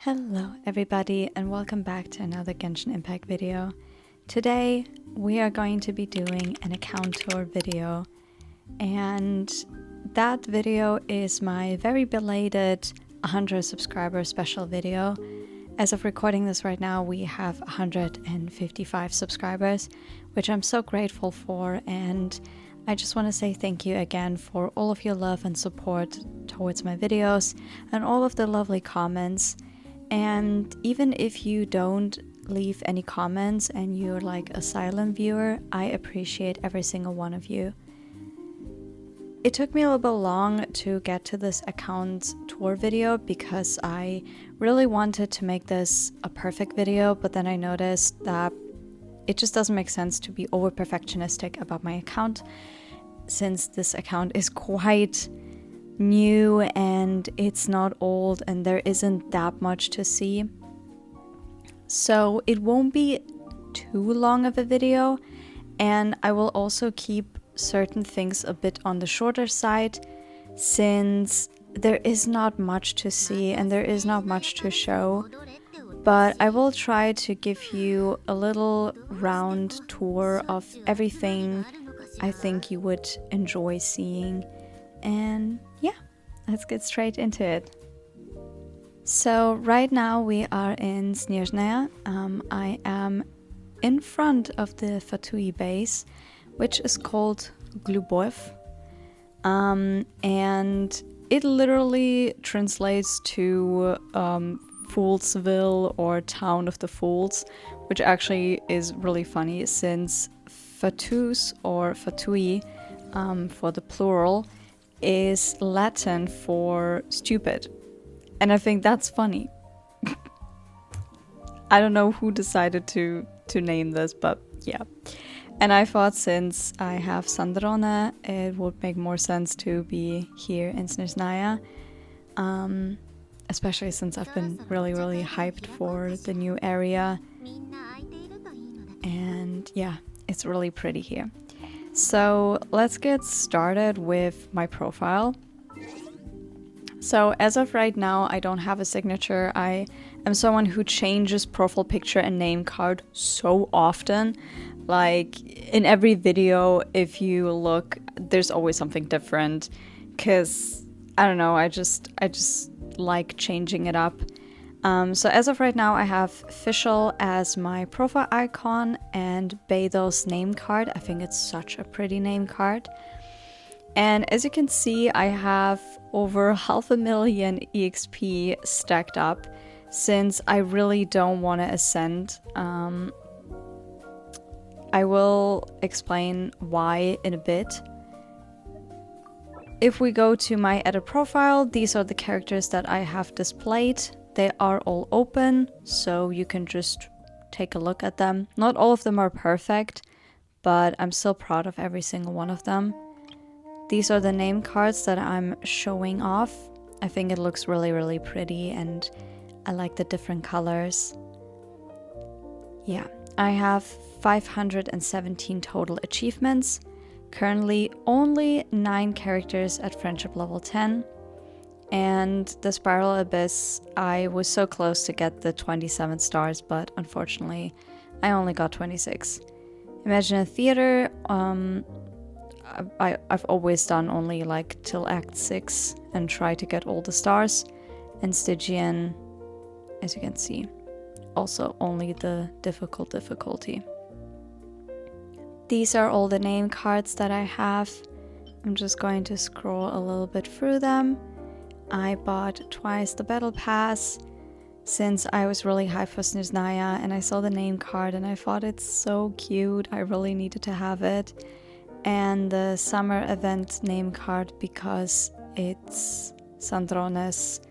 Hello everybody and welcome back to another Genshin Impact video. Today we are going to be doing an account tour video, and that video is my very belated 100 subscriber special video. As of recording this right now, we have 155 subscribers, which I'm so grateful for, and I just want to say thank you again for all of your love and support towards my videos and all of the lovely comments. And even if you don't leave any comments and you're like a silent viewer, I appreciate every single one of you. It took me a little bit long to get to this account tour video because I really wanted to make this a perfect video, but then I noticed that it just doesn't make sense to be over perfectionistic about my account, since this account is quite new and it's not old and there isn't that much to see. So it won't be too long of a video, and I will also keep certain things a bit on the shorter side, since there is not much to see and there is not much to show. But I will try to give you a little round tour of everything I think you would enjoy seeing. And yeah, let's get straight into it. So right now we are in Snezhnaya. I am in front of the Fatui base, which is called Glubov. And it literally translates to Foolsville or Town of the Fools, which actually is really funny since Fatus or Fatui, for the plural, is Latin for stupid. And I think that's funny. I don't know who decided to name this, but yeah. And I thought since I have Sandrone, it would make more sense to be here in Snezhnaya. Especially since I've been really hyped for the new area. And yeah, it's really pretty here. So let's get started with my profile. So as of right now, I don't have a signature. I am someone who changes profile picture and name card so often. Like in every video, if you look, there's always something different. Cause I don't know, I just like changing it up. So as of right now, I have Fischl as my profile icon and Beidou's name card. I think it's such a pretty name card. And as you can see, I have over 500,000 EXP stacked up, since I really don't want to ascend. I will explain why in a bit. If we go to my edit profile, these are the characters that I have displayed. They are all open, so you can just take a look at them. Not all of them are perfect, but I'm still proud of every single one of them. These are the name cards that I'm showing off. I think it looks really pretty and I like the different colors. Yeah, I have 517 total achievements. Currently only 9 characters at friendship level 10. And the Spiral Abyss, I was so close to get the 27 stars, but unfortunately I only got 26. Imagine a Theater, I've always done only like till Act 6 and try to get all the stars. And Stygian, as you can see, also only the difficulty. These are all the name cards that I have. I'm just going to scroll a little bit through them. I bought twice the battle pass since I was really hyped for Snezhnaya, and I saw the name card and I thought it's so cute. I really needed to have it. And the summer event name card because it's Sandrone's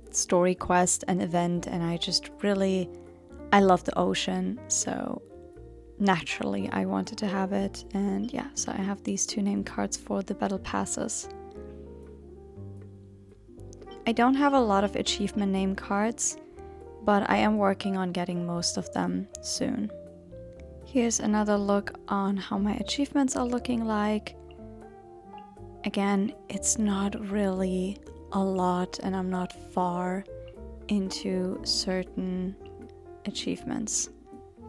story quest and event, and I love the ocean, so naturally I wanted to have it. And yeah, so I have these 2 name cards for the battle passes. I don't have a lot of achievement name cards, but I am working on getting most of them soon. Here's another look on how my achievements are looking like. Again, it's not really a lot and I'm not far into certain achievements.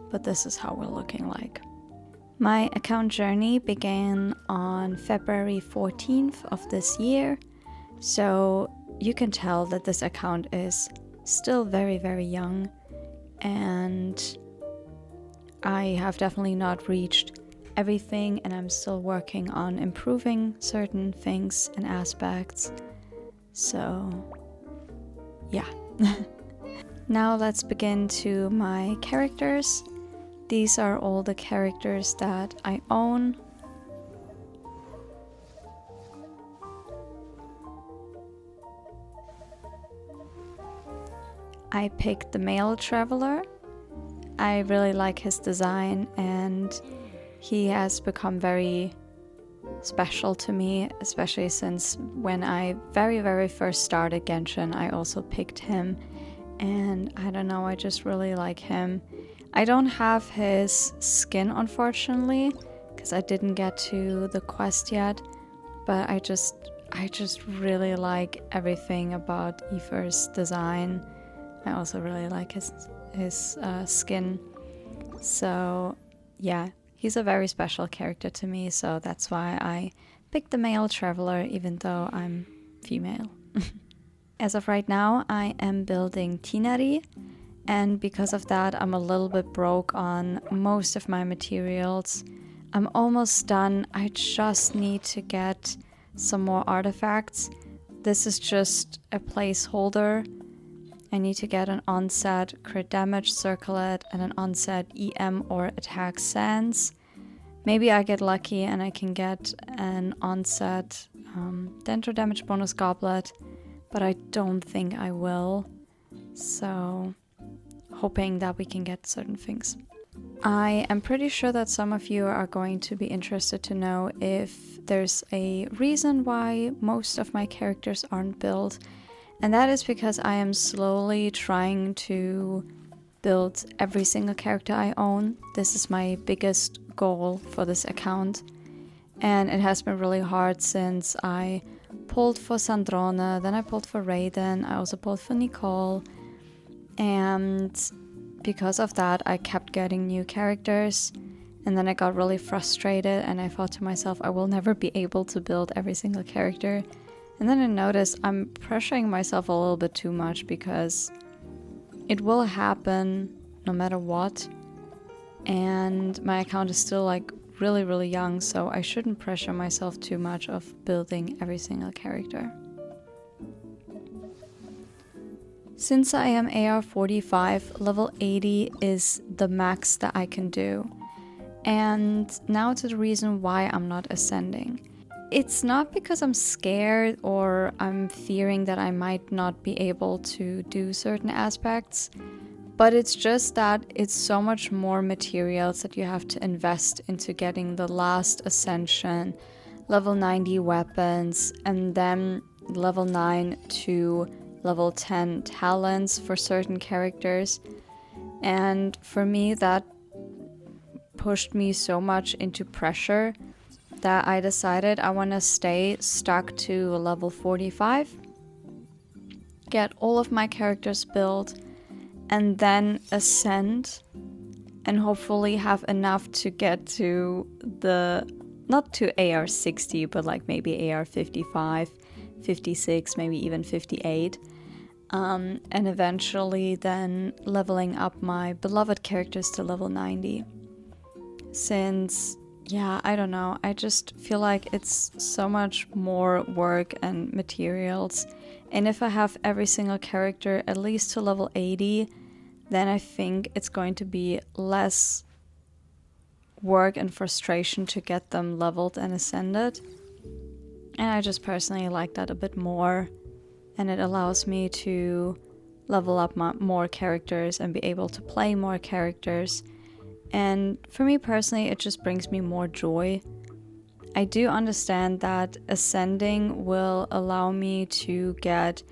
But this is how we're looking like. My account journey began on February 14th of this year, so you can tell that this account is still very, very young, and I have definitely not reached everything, and I'm still working on improving certain things and aspects. So yeah. Now let's begin to my characters. These are all the characters that I own. I picked the male traveler. I really like his design, and he has become very special to me, especially since when I very first started Genshin, I also picked him, and I don't know, I just really like him. I don't have his skin, unfortunately, because I didn't get to the quest yet, but I just really like everything about Aoife's design. I also really like his skin. So yeah, he's a very special character to me, so that's why I picked the male traveler, even though I'm female. As of right now, I am building Tinari, and because of that, I'm a little bit broke on most of my materials. I'm almost done. I just need to get some more artifacts. This is just a placeholder. I need to get an onset crit damage circlet and an onset EM or attack sense. Maybe I get lucky and I can get an onset dendro damage bonus goblet, but I don't think I will. So hoping that we can get certain things. I am pretty sure that some of you are going to be interested to know if there's a reason why most of my characters aren't built. And that is because I am slowly trying to build every single character I own. This is my biggest goal for this account. And it has been really hard since I pulled for Sandrone, then I pulled for Raiden, I also pulled for Nicole. And because of that, I kept getting new characters. And then I got really frustrated and I thought to myself, I will never be able to build every single character. And then I noticed I'm pressuring myself a little bit too much because it will happen no matter what. And my account is still like really young, so I shouldn't pressure myself too much of building every single character. Since I am AR 45, level 80 is the max that I can do. And now to the reason why I'm not ascending. It's not because I'm scared or I'm fearing that I might not be able to do certain aspects, but it's just that it's so much more materials that you have to invest into getting the last ascension, level 90 weapons, and then level 9 to level 10 talents for certain characters. And for me, that pushed me so much into pressure that I decided I want to stay stuck to level 45, get all of my characters built, and then ascend, and hopefully have enough to get to the, not to AR 60, but like maybe AR 55, 56, maybe even 58. And eventually then leveling up my beloved characters to level 90. Since, yeah, I don't know, I just feel like it's so much more work and materials. And if I have every single character at least to level 80, then I think it's going to be less work and frustration to get them leveled and ascended. And I just personally like that a bit more. And it allows me to level up more characters and be able to play more characters. And for me personally, it just brings me more joy. I do understand that ascending will allow me to get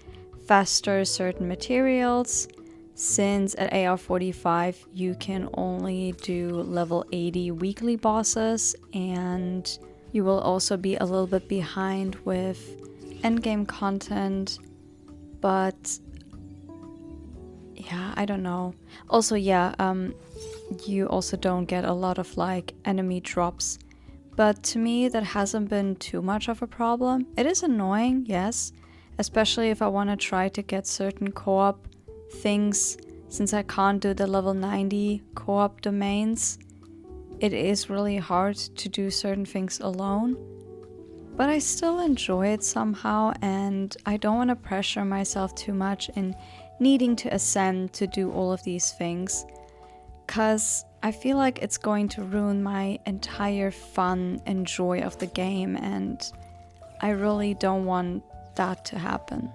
faster certain materials, since at AR 45 you can only do level 80 weekly bosses, and you will also be a little bit behind with endgame content. But yeah, I don't know. Also, yeah, you also don't get a lot of like enemy drops. But to me, that hasn't been too much of a problem. It is annoying, yes, especially if I want to try to get certain co-op things, since I can't do the level 90 co-op domains. It is really hard to do certain things alone. But I still enjoy it somehow, and I don't want to pressure myself too much in needing to ascend to do all of these things, because I feel like it's going to ruin my entire fun and joy of the game, and I really don't want that to happen.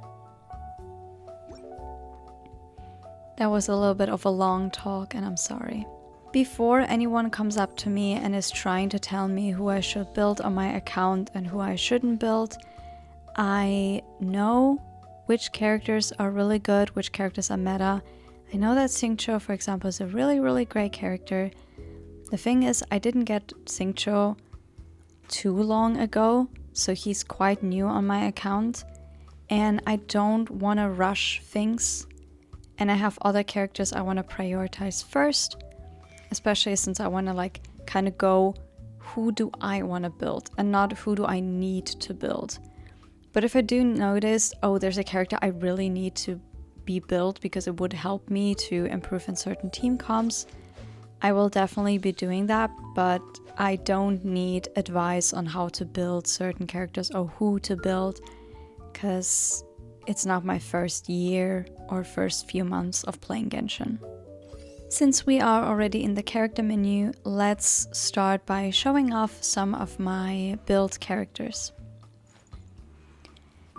That was a little bit of a long talk, and I'm sorry. Before anyone comes up to me and is trying to tell me who I should build on my account and who I shouldn't build, I know which characters are really good, which characters are meta. I know that Xingqiu, for example, is a really, really great character. The thing is, I didn't get Xingqiu too long ago, so he's quite new on my account, and I don't want to rush things, and I have other characters I want to prioritize first. Especially since I want to like kind of go, who do I want to build and not who do I need to build. But if I do notice, oh, there's a character I really need to be built because it would help me to improve in certain team comps, I will definitely be doing that. But I don't need advice on how to build certain characters or who to build, because it's not my first year or first few months of playing Genshin. Since we are already in the character menu, let's start by showing off some of my build characters.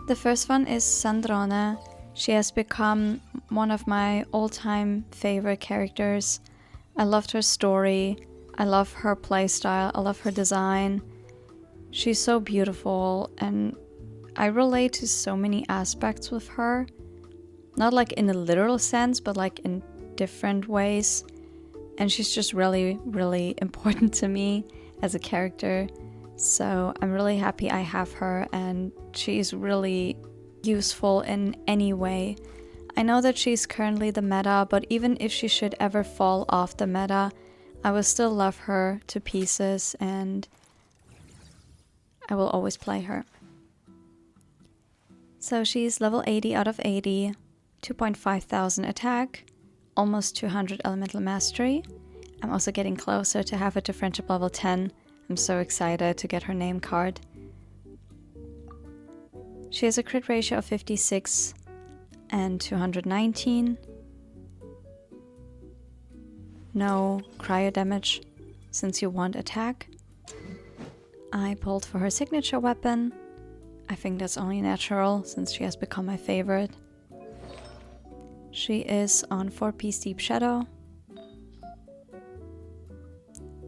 The first one is Sandrone. She has become one of my all-time favorite characters. I loved her story, I love her playstyle, I love her design. She's so beautiful and I relate to so many aspects with her. Not like in a literal sense, but like in different ways, and she's just really, really important to me as a character, so I'm really happy I have her, and she's really useful in any way. I know that she's currently the meta, but even if she should ever fall off the meta, I will still love her to pieces and I will always play her. So she's level 80 out of 80, 2,500 attack, almost 200 elemental mastery. I'm also getting closer to have her to friendship level 10. I'm so excited to get her name card. She has a crit ratio of 56 and 219. No cryo damage since you want attack. I pulled for her signature weapon. I think that's only natural since she has become my favorite. She is on 4-piece Deep Shadow.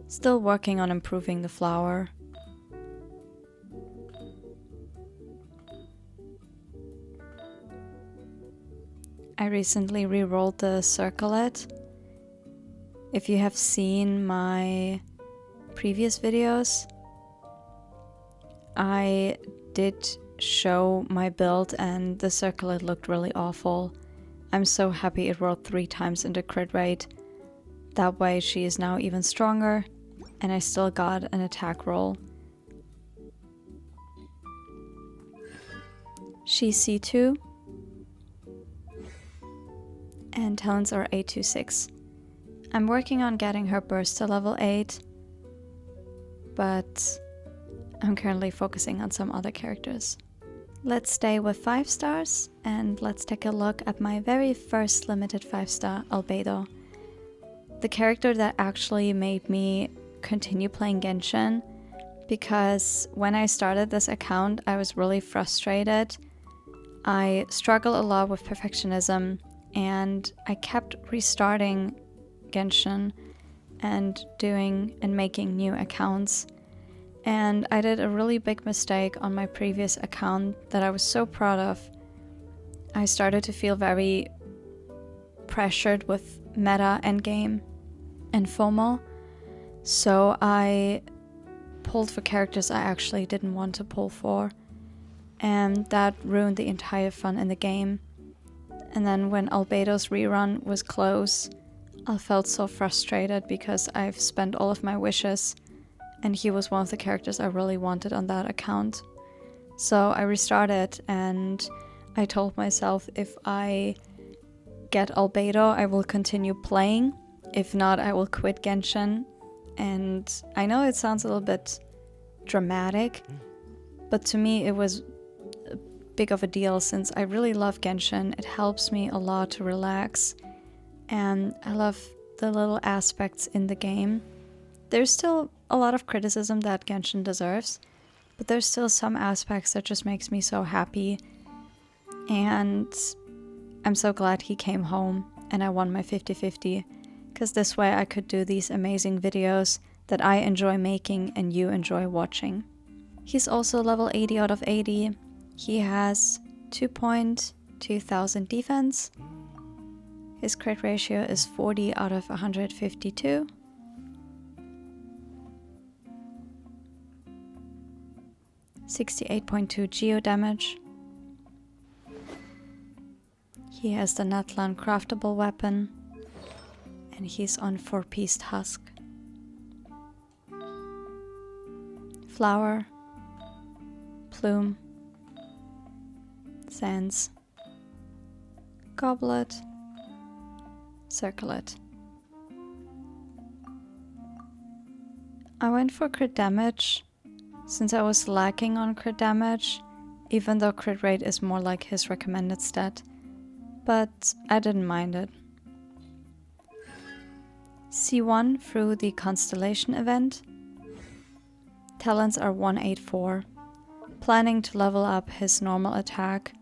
Still working on improving the flower. I recently re-rolled the circlet. If you have seen my previous videos, I did show my build and the circlet looked really awful. I'm so happy it rolled 3 times into crit rate. That way she is now even stronger, and I still got an attack roll. She's C2, and talents are 826. I'm working on getting her burst to level 8, but I'm currently focusing on some other characters. Let's stay with 5 stars and let's take a look at my very first limited 5-star Albedo. The character that actually made me continue playing Genshin, because when I started this account I was really frustrated. I struggle a lot with perfectionism and I kept restarting Genshin and doing and making new accounts. And I did a really big mistake on my previous account that I was so proud of. I started to feel very pressured with meta endgame and FOMO. So I pulled for characters I actually didn't want to pull for. And that ruined the entire fun in the game. And then when Albedo's rerun was close, I felt so frustrated because I've spent all of my wishes and he was one of the characters I really wanted on that account. So I restarted and I told myself if I get Albedo, I will continue playing. If not, I will quit Genshin. And I know it sounds a little bit dramatic, but to me it was big of a deal since I really love Genshin. It helps me a lot to relax and I love the little aspects in the game. There's still a lot of criticism that Genshin deserves, but there's still some aspects that just makes me so happy. And I'm so glad he came home and I won my 50-50, because this way I could do these amazing videos that I enjoy making and you enjoy watching. He's also level 80 out of 80. He has 2,200 defense. His crit ratio is 40 out of 152. .2 geo damage. He has the Natlan craftable weapon and he's on 4-pieced husk. Flower, plume, sands, goblet, circlet. I went for crit damage since I was lacking on crit damage, even though crit rate is more like his recommended stat, but I didn't mind it. C1 through the Constellation event. Talents are 184, planning to level up his normal attack.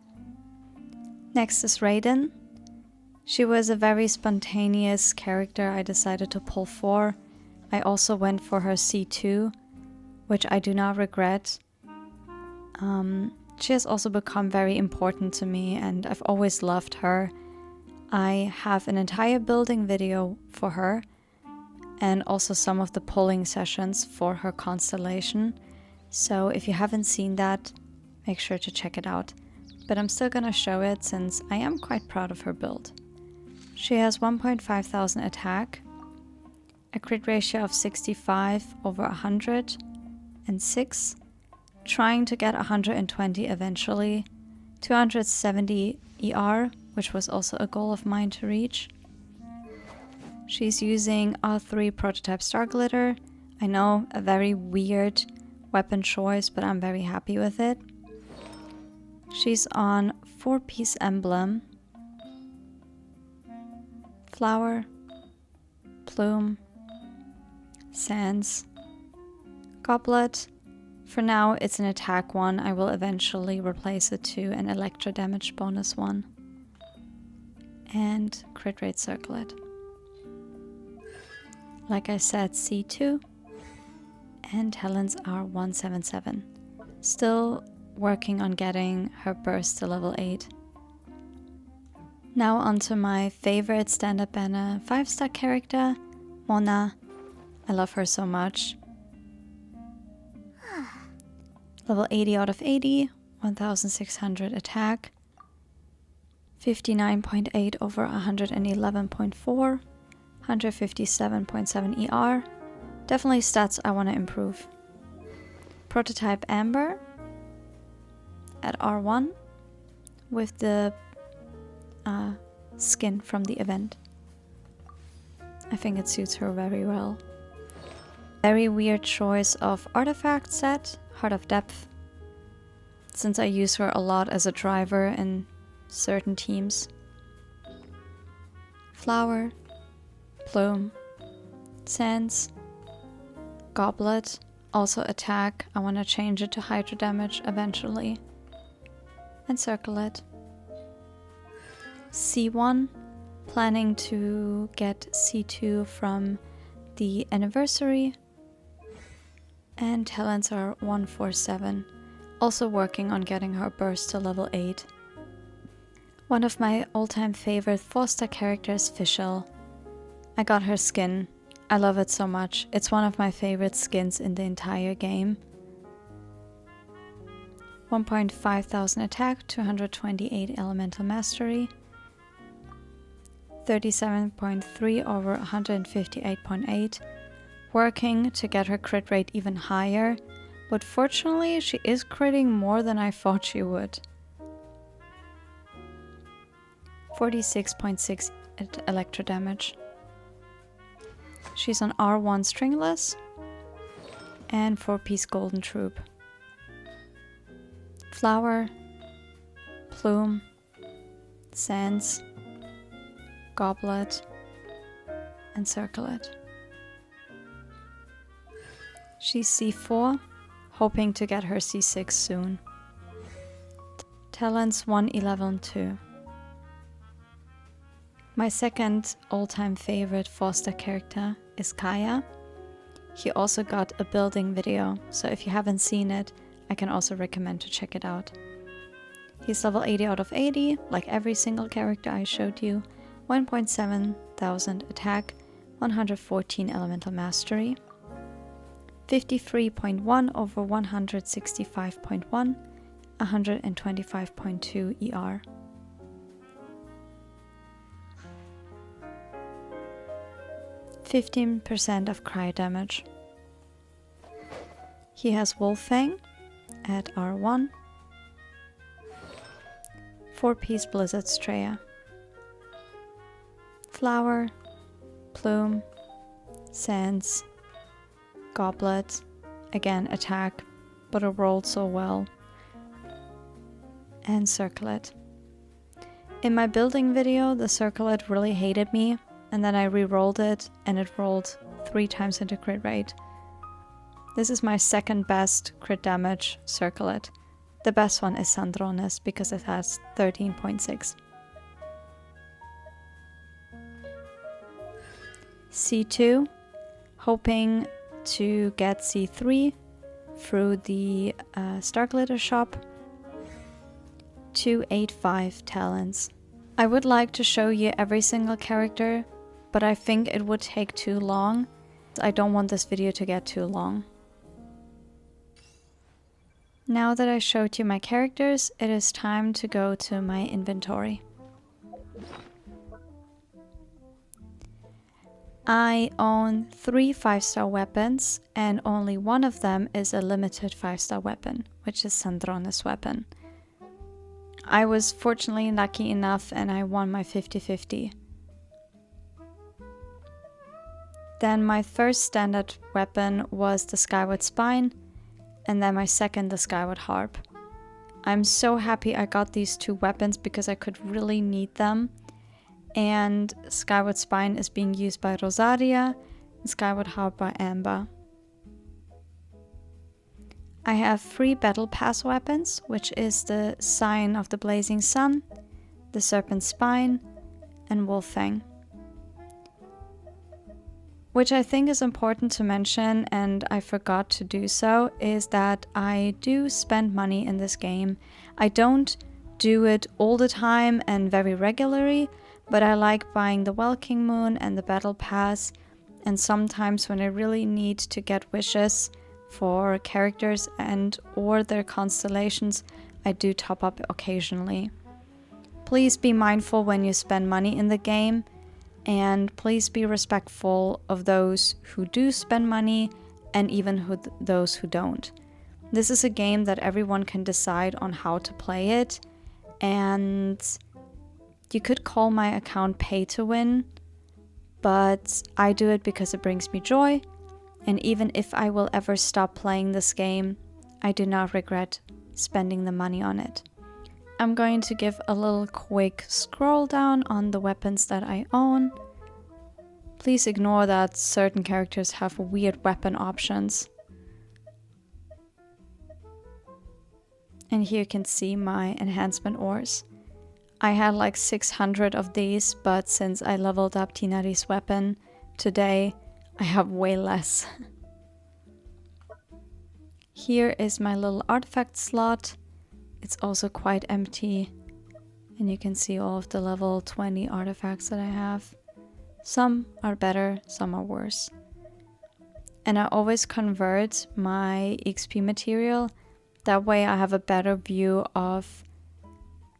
Next is Raiden. She was a very spontaneous character I decided to pull for. I also went for her C2, which I do not regret. She has also become very important to me and I've always loved her. I have an entire building video for her and also some of the polling sessions for her constellation. So if you haven't seen that, make sure to check it out. But I'm still gonna show it since I am quite proud of her build. She has 1,500 attack, a crit ratio of 65 over 106, trying to get 120 eventually, 270 ER, which was also a goal of mine to reach. She's using R3 prototype star glitter. I know, a very weird weapon choice, but I'm very happy with it. She's on 4-piece emblem, flower, plume, sands, goblet. For now, it's an attack one. I will eventually replace it to an electro damage bonus one. And crit rate circlet. Like I said, C2. And talents are 177. Still working on getting her burst to level 8. Now onto my favorite stand-up banner 5-star character, Mona. I love her so much. Level 80 out of 80, 1,600 attack, 59.8 over 111.4, 157.7 ER. Definitely stats I want to improve. Prototype Amber at R1 with the skin from the event. I think it suits her very well. Very weird choice of artifact set, Heart of Depth, since I use her a lot as a driver in certain teams. Flower, plume, sands, goblet, also attack. I want to change it to hydro damage eventually. And circlet. C1, planning to get C2 from the anniversary. And talents are 147. Also working on getting her burst to level 8. One of my all-time favorite 4-star characters, Fischl. I got her skin. I love it so much. It's one of my favorite skins in the entire game. 1,500 attack, 228 elemental mastery, 37.3 over 158.8, working to get her crit rate even higher, but fortunately she is critting more than I thought she would. 46.6 electro damage. She's on R1 stringless and 4-piece golden troop. Flower, plume, sands, goblet, and circlet. She's C4, hoping to get her C6 soon. Talents 1, 11, 2. My second all-time favorite Foster character is Kaya. He also got a building video, so if you haven't seen it, I can also recommend to check it out. He's level 80 out of 80, like every single character I showed you, 1.7 thousand attack, 114 elemental mastery, 53.1 over 165.1, 125.2 ER. %, of cryo damage. He has Wolffang at R1, 4-piece Blizzard Straya. Flower, plume, sands, goblet, again attack, but it rolled so well, and circlet. In my building video, the circlet really hated me, and then I re-rolled it and it rolled 3 times into crit rate. This is my second best crit damage circlet. The best one is Sandrones because it has 13.6. C2, hoping to get C3 through the Star Glitter shop. 285 talents. I would like to show you every single character, but I think it would take too long. I don't want this video to get too long. Now that I showed you my characters, it is time to go to my inventory. I own 3 5-star weapons, and only one of them is a limited 5-star weapon, which is Sandrones' weapon. I was fortunately lucky enough and I won my 50-50. Then my first standard weapon was the Skyward Spine, and then my second the Skyward Harp. I'm so happy I got these 2 weapons because I could really need them. And Skyward Spine is being used by Rosaria, and Skyward Harp by Amber. I have 3 Battle Pass weapons, which is the Sign of the Blazing Sun, the Serpent Spine, and Wolffang. Which I think is important to mention, and I forgot to do so, is that I do spend money in this game. I don't do it all the time and very regularly, but I like buying the Welking Moon and the Battle Pass, and sometimes when I really need to get wishes for characters and or their constellations, I do top up occasionally. Please be mindful when you spend money in the game, and please be respectful of those who do spend money and even those who don't. This is a game that everyone can decide on how to play it, and you could call my account pay to win, but I do it because it brings me joy, and even if I will ever stop playing this game, I do not regret spending the money on it. I'm going to give a little quick scroll down on the weapons that I own. Please ignore that certain characters have weird weapon options. And here you can see my enhancement ores. I had like 600 of these, but since I leveled up Tinari's weapon today, I have way less. Here is my little artifact slot. It's also quite empty, and you can see all of the level 20 artifacts that I have. Some are better, some are worse. And I always convert my XP material. That way I have a better view of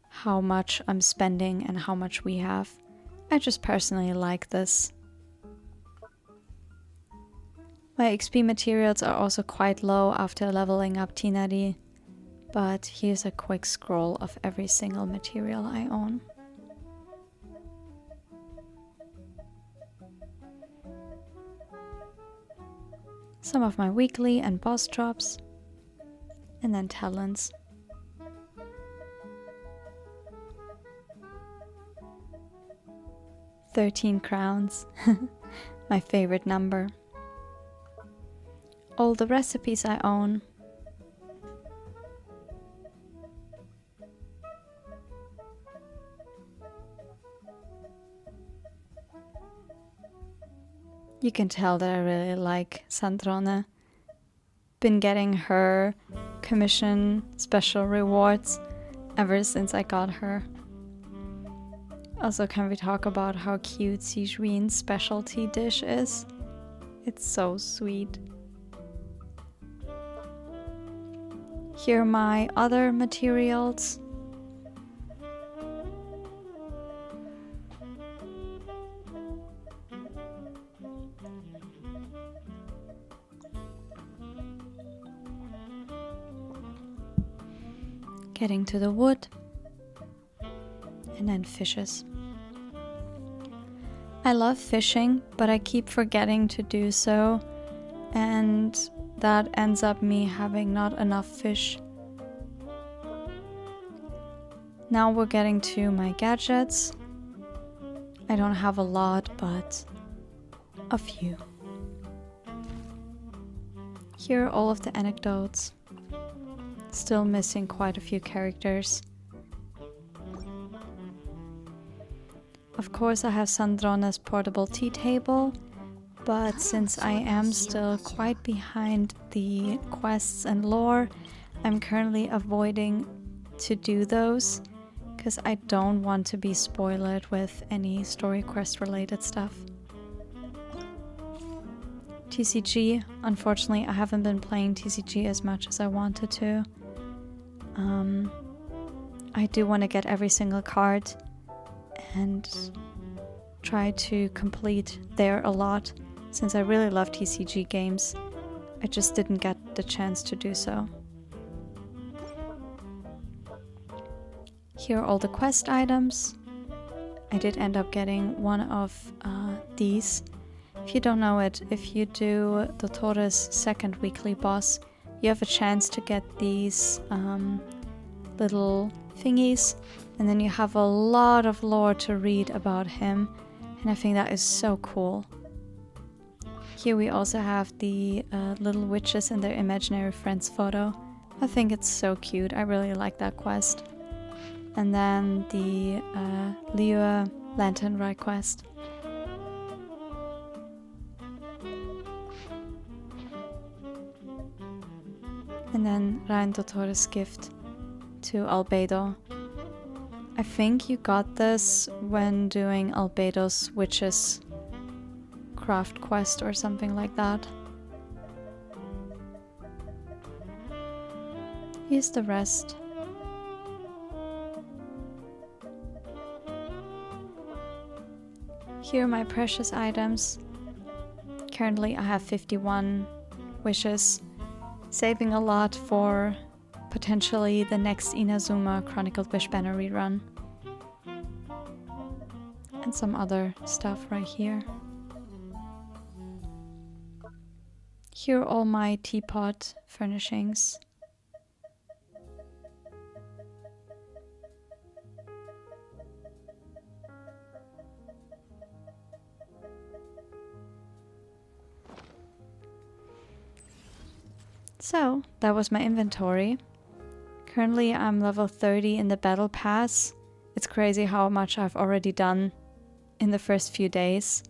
how much I'm spending and how much we have. I just personally like this. My XP materials are also quite low after leveling up Tinari, but here's a quick scroll of every single material I own. Some of my weekly and boss drops, and then talents. $13 crowns, my favorite number. All the recipes I own. You can tell that I really like Sandrone. Been getting her commission special rewards ever since I got her. Also, can we talk about how cute Sijuin's specialty dish is? It's so sweet. Here are my other materials. Getting to the wood. And then fishes. I love fishing, but I keep forgetting to do so, and that ends up me having not enough fish. Now we're getting to my gadgets. I don't have a lot, but a few. Here are all of the anecdotes. Still missing quite a few characters. Of course, I have Sandrone's portable tea table, but since I am still quite behind the quests and lore, I'm currently avoiding to do those because I don't want to be spoiled with any story quest related stuff. TCG, unfortunately I haven't been playing TCG as much as I wanted to. I do want to get every single card and try to complete there a lot, since I really love TCG games. I just didn't get the chance to do so. Here are all the quest items. I did end up getting one of these. If you don't know it, if you do Dottore's second weekly boss, you have a chance to get these little thingies, and then you have a lot of lore to read about him, and I think that is so cool. Here we also have the little witches and their imaginary friends photo. I think it's so cute. I really like that quest. And then the Liua Lantern Ride quest. And then Rein Dottore's gift to Albedo. I think you got this when doing Albedo's Witches craft quest or something like that. Here's the rest. Here are my precious items. Currently I have 51 wishes, saving a lot for potentially the next Inazuma Chronicled Wish Banner rerun. And some other stuff right here. Here are all my teapot furnishings. So, that was my inventory. Currently I'm level 30 in the battle pass. It's crazy how much I've already done in the first few days.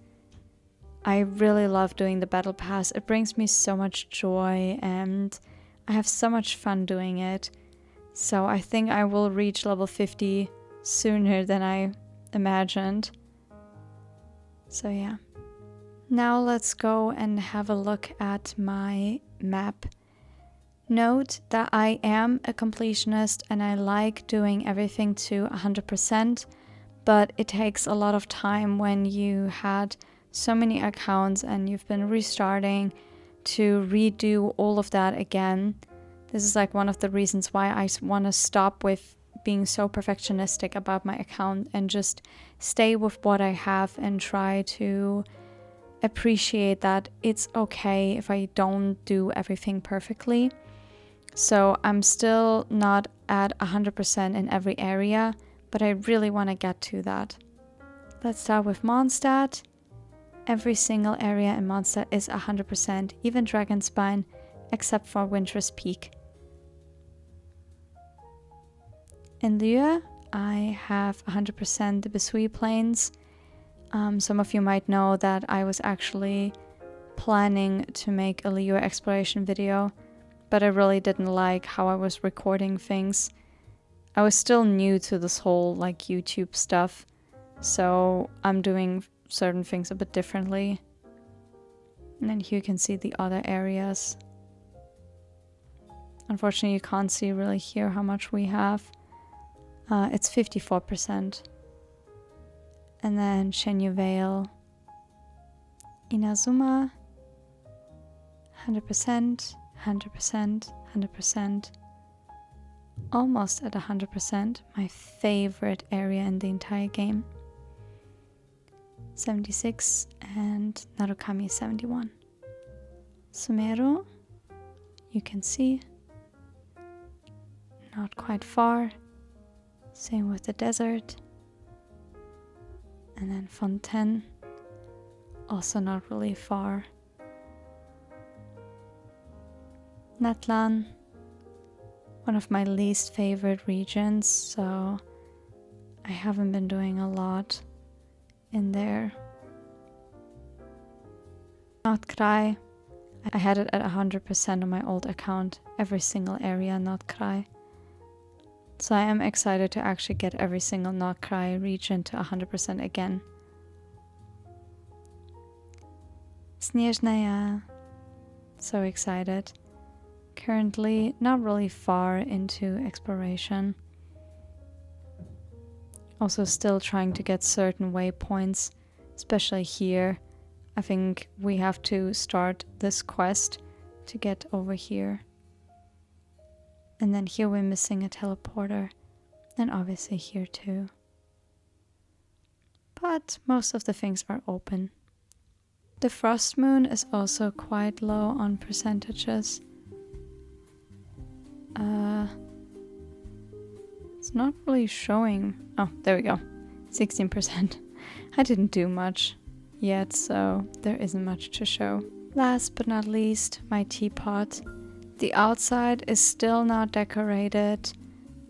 I really love doing the battle pass. It brings me so much joy and I have so much fun doing it. So I think I will reach level 50 sooner than I imagined. So yeah. Now let's go and have a look at my map. Note that I am a completionist and I like doing everything to 100%, but it takes a lot of time when you had so many accounts and you've been restarting to redo all of that again. This is like one of the reasons why I want to stop with being so perfectionistic about my account and just stay with what I have and try to appreciate that it's okay if I don't do everything perfectly. So I'm still not at 100% in every area, but I really want to get to that. Let's start with Mondstadt. Every single area in Mondstadt is 100%, even Dragonspine, except for Winter's Peak. In Liyue, I have 100% the Besui Plains. Some of you might know that I was actually planning to make a Liyue exploration video, but I really didn't like how I was recording things. I was still new to this whole like YouTube stuff, so I'm doing certain things a bit differently. And then here you can see the other areas. Unfortunately, you can't see really here how much we have. It's 54%. And then Shenyu Vale, Inazuma, 100%, 100%, 100%. Almost at 100%, my favorite area in the entire game. 76 and Narukami 71. Sumeru, you can see, not quite far. Same with the desert. And then Fontaine, also not really far. Natlan, one of my least favorite regions, so I haven't been doing a lot in there. Nordkrai, I had it at 100% on my old account, every single area Nordkrai. So I am excited to actually get every single Nordkrai region to 100% again. Snezhnaya, so excited. Currently not really far into exploration. Also still trying to get certain waypoints, especially here. I think we have to start this quest to get over here. And then here we're missing a teleporter, and obviously here too. But most of the things are open. The Frost Moon is also quite low on percentages. It's not really showing. Oh, there we go. 16%. I didn't do much yet, so there isn't much to show. Last but not least, my teapot. The outside is still not decorated,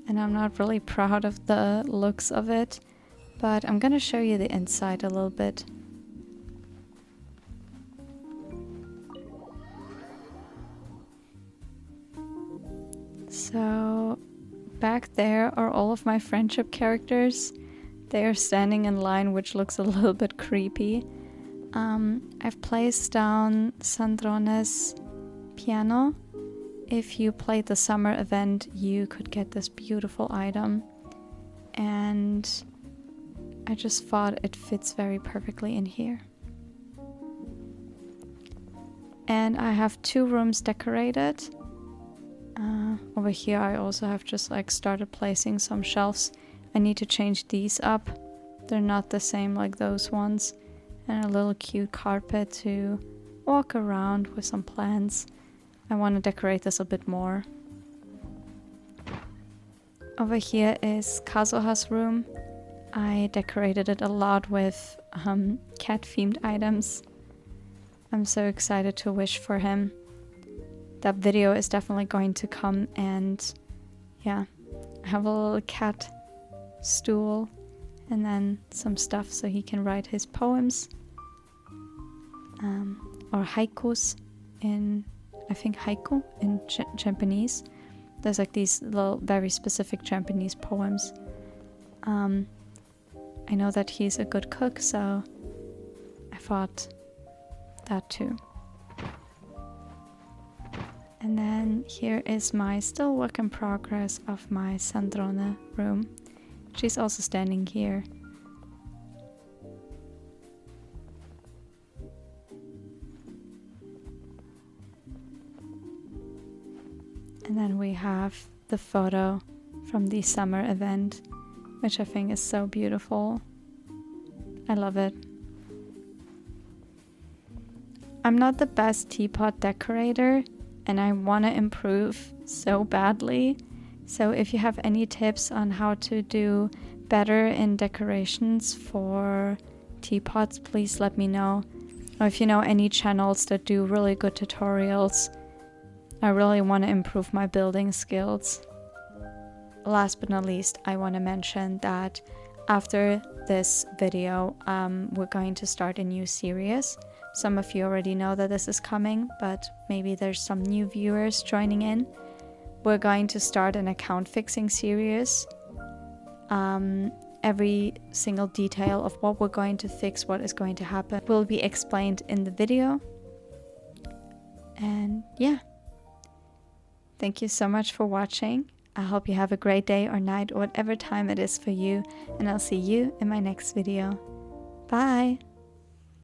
and I'm not really proud of the looks of it, but I'm gonna show you the inside a little bit. So back there are all of my friendship characters. They are standing in line, which looks a little bit creepy. I've placed down Sandrone's piano. If you played the summer event, you could get this beautiful item. And I just thought it fits very perfectly in here. And I have 2 rooms decorated. Over here I also have just like started placing some shelves. I need to change these up. They're not the same like those ones. And a little cute carpet to walk around with some plants. I want to decorate this a bit more. Over here is Kazuha's room. I decorated it a lot with cat-themed items. I'm so excited to wish for him. That video is definitely going to come, and yeah, I have a little cat stool and then some stuff so he can write his poems. Or haikus in, I think haiku in Japanese. There's like these little very specific Japanese poems. I know that he's a good cook, so I thought that too. And then here is my still work in progress of my Sandrone room. She's also standing here. And then we have the photo from the summer event, which I think is so beautiful. I love it. I'm not the best teapot decorator, and I want to improve so badly. So if you have any tips on how to do better in decorations for teapots, please let me know. Or if you know any channels that do really good tutorials, I really want to improve my building skills. Last but not least, I want to mention that after this video, we're going to start a new series. Some of you already know that this is coming, but maybe there's some new viewers joining in. We're going to start an account fixing series. Every single detail of what we're going to fix, what is going to happen, will be explained in the video. And yeah, thank you so much for watching. I hope you have a great day or night or whatever time it is for you, and I'll see you in my next video. Bye!